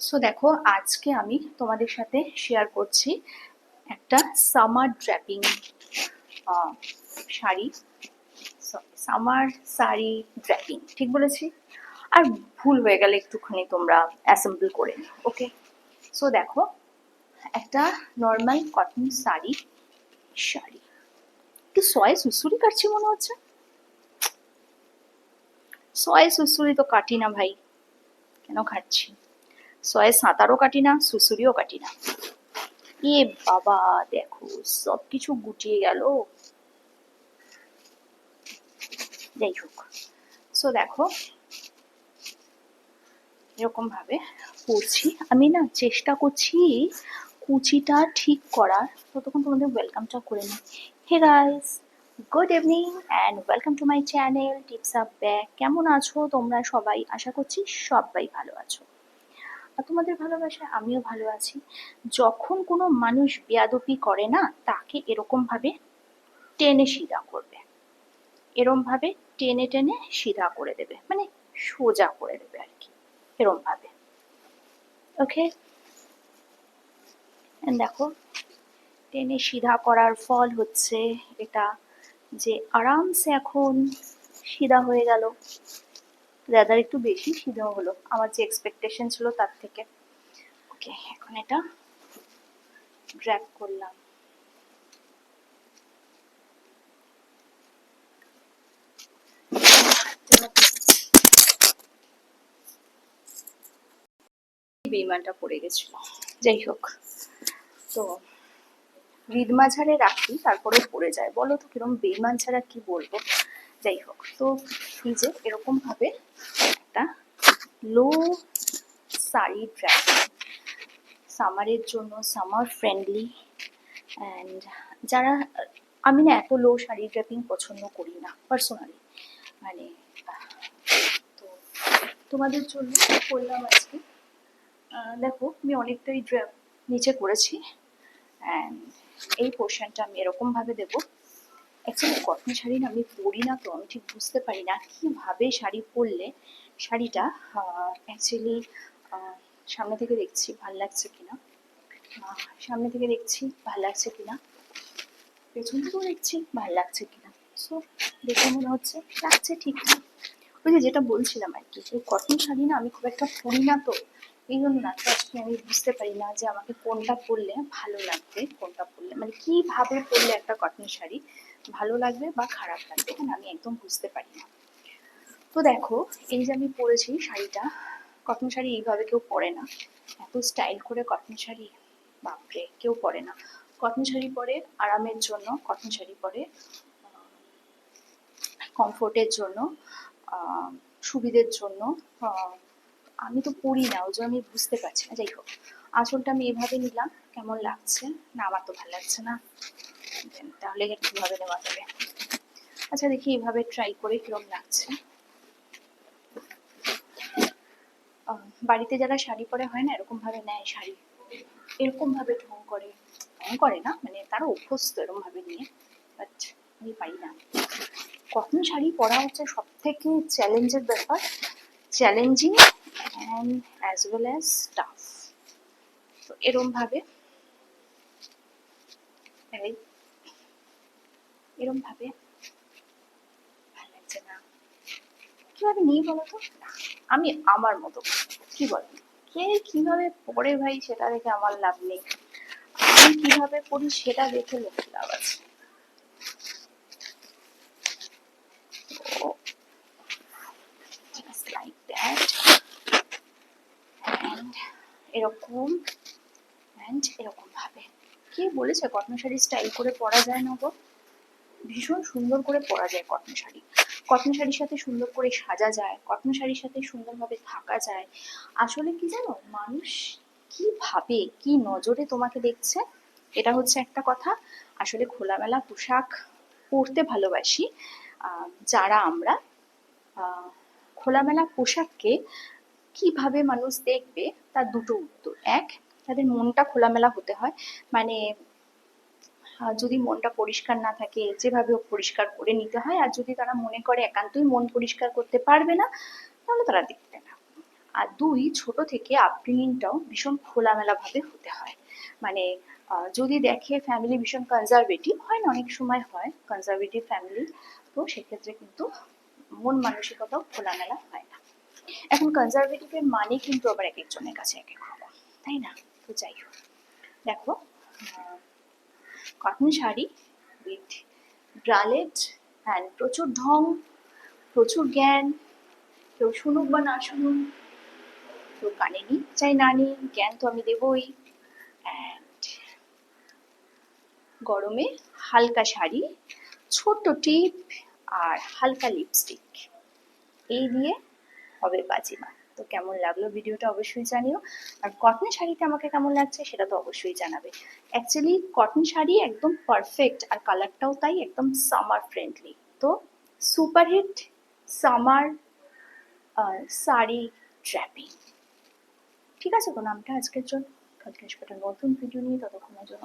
So দেখো, আজকে আমি তোমাদের সাথে শেয়ার করছি একটা summer draping sari. Summer sari draping ঠিক বলেছি, আর ভুল হয়ে গেলে একটুখানি তোমরা অ্যাসেম্বল করে নিও। ওকে, সো দেখো, একটা নর্মাল কটন শাড়ি শাড়ি একটু সয়ে সুসুরি কাটছি মনে হচ্ছে। সয়ে সুসুরি তো কাটি না ভাই, কেন খাচ্ছি? সয়ে সাঁতারও কাটি না, সুসুরিও কাটি না। এ বাবা, দেখো সবকিছু গুটিয়ে গেল। যাই হোক, সো দেখো এরকম ভাবে করছি আমি, না চেষ্টা করছি কুচিটা ঠিক করার। ততক্ষণ তোমাদের ওয়েলকামটা করে নিই। Hey guys, good evening and welcome to my channel Tips Up Back. কেমন আছো তোমরা সবাই? আশা করছি সবাই ভালো আছো, আর তোমাদের ভালোবাসায় আমিও ভালো আছি। যখন কোনো মানুষ বেয়াদপি করে না, তাকে এরকম ভাবে টেনে সিধা করবে, এরম ভাবে টেনে টেনে সিধা করে দেবে, মানে সোজা করে দেবে আর কি, এরম ভাবে। ওকে, দেখো টেনে সিধা করার ফল হচ্ছে এটা, যে আরামসে এখন সিধা হয়ে গেল। রাদার একটু বেশি সিধা হলো আমার যে এক্সপেকটেশন ছিল তার থেকে। ওকে, এখন এটা ড্র্যাগ করলাম। বেইমানটা পড়ে গেছিল। যাই হোক, তো রিদমাঝারে রাখি তারপরে পড়ে যায়, বলো তো কিরম বেইমান ছাড়া কি বলবো। যাই হোক, তো এই যে এরকম ভাবে একটা লো শাড়ি ড্র্যাগ, সামারের জন্য, সামার ফ্রেন্ডলি। অ্যান্ড যারা, আমি না এত লো শাড়ি ড্র্যাপিং পছন্দ করি না পার্সোনালি, মানে তো তোমাদের জন্য করলাম আজকে। দেখো আমি অনেকটাই ড্র্যাপ নিচে করেছি, অ্যান্ড এই পোর্শনটা আমি এরকম ভাবে দেবো। অ্যাকচুয়ালি কটন শাড়ি না আমি পরি না, তো আমি ঠিক বুঝতে পারি না কীভাবে শাড়ি পরলে শাড়িটা অ্যাকচুয়ালি সামনে থেকে দেখছি ভাল লাগছে কিনা, সামনে থেকে দেখছি ভাল লাগছে কিনা, পেছন থেকেও দেখছি ভাল লাগছে কিনা। সো দেখে মনে হচ্ছে লাগছে ঠিকঠাক। ওই যে যেটা বলছিলাম আর কি, এই কটন শাড়ি না আমি খুব একটা পরি না, তো এই জন্য না আজকে আমি বুঝতে পারি না যে আমাকে কোনটা পরলে ভালো লাগবে, কোনটা পরলে মানে কিভাবে পরলে একটা কটন শাড়ি ভালো লাগবে বা খারাপ লাগবে, এখানে আমি একদম বুঝতে পারি না। তো দেখো, এই যে আমি পরেছি শাড়িটা, কটন শাড়ি এইভাবে কেউ পরে না, এত স্টাইল করে কটন শাড়ি বাপরে কেউ পরে না। কটন শাড়ি পরে আরামের জন্য, কটন শাড়ি পরে কমফোর্টের জন্য, সুবিধের জন্য। আমি তো পরি না, ওই জন্য আমি বুঝতে পারছি না। যাই হোক, আঁচলটা আমি এভাবে নিলাম, কেমন লাগছে না? আমার তো ভালো লাগছে না, তাহলে কিভাবে নেওয়া যাবে? আচ্ছা দেখি এভাবে ট্রাই করে কিরম লাগছে। বাড়িতে যারা শাড়ি পরে হয় না, এরকম ভাবে নেয় শাড়ি, এরকম ভাবে ঢং করে, ঢং করে না মানে তারা অভ্যস্ত এরকম ভাবে নিয়ে, বাট আমি পারি না। কটন শাড়ি পরা হচ্ছে সব থেকে চ্যালেঞ্জের ব্যাপার, challenging and as well as tough. তো এরম ভাবে এরম ভাবে ভালো লাগছে না, কিভাবে নিয়ে বলো তো? আমি আমার মতো, কি বলো, কে কিভাবে পড়ে ভাই সেটা দেখে আমার লাভ নেই, আমি কিভাবে পড়ি সেটা দেখে লোকের লাভ আছে। Just like that, and এরকম, অ্যান্ড এরকম ভাবে। কে বলেছে কটন শাড়ি স্টাইল করে পরা যায় না গো? ভীষণ সুন্দর করে পরা যায় কটন শাড়ি, কটন শাড়ির সাথে সুন্দর করে সাজা যায়, কটন শাড়ির সাথে সুন্দরভাবে থাকা যায়। আসলে কি জানো, মানুষ কি ভাবে, কি নজরে তোমাকে দেখছে, এটা হচ্ছে একটা কথা। আসলে খোলামেলা পোশাক পরতে ভালোবাসি যারা আমরা, খোলামেলা পোশাককে কিভাবে মানুষ দেখবে তার দুটো উত্তর। এক, তাদের মনটা খোলামেলা হতে হয়, মানে যদি মনটা পরিষ্কার না থাকে যেভাবে হোক পরিষ্কার করে নিতে হয়, আর যদি তারা মনে করে একান্তই মন পরিষ্কার করতে পারবে না, তাহলে তারা দেখবে না। আর 2 ছোট থেকে আপব্রিঙ্গিংটাও ভীষণ খোলামেলাভাবে হতে হয়। মানে যদি দেখে ফ্যামিলি ভীষণ কনজারভেটিভ হয় না, অনেক সময় হয় কনজারভেটিভ ফ্যামিলি, তো সেক্ষেত্রে কিন্তু মন মানসিকতাও খোলামেলা হয় না। এখন কনজারভেটিভের মানে কিন্তু আবার এক একজনের কাছে এক এক রকম, তাই না? তো যাই হোক, দেখো cotton sari with bralette and প্রচুর ঢং, প্রচুর জ্ঞান, কেউ শুনুক বা না শুনুক, কেউ কানে নিক চাই না নিক, জ্ঞান তো আমি দেবই। অ্যান্ড গরমে হালকা শাড়ি, ছোট্ট টিপ আর হালকা লিপস্টিক, এই দিয়ে হবে বাজিমাত। তো কেমন লাগলো ভিডিওটা অবশ্যই জানিও, আর কটন শাড়িতে আমাকে কেমন লাগছে সেটা তো অবশ্যই জানাবে। অ্যাকচুয়ালি কটন শাড়ি একদম পারফেক্ট, আর কালারটাও তাই একদম সামার ফ্রেন্ডলি। তো সুপারহিট সামার শাড়ি ট্র্যাপিং। ঠিক আছে তো নামটা আজকের জন্য, কালকে আসবে একটা নতুন ভিডিও নিয়ে, ততক্ষণের জন্য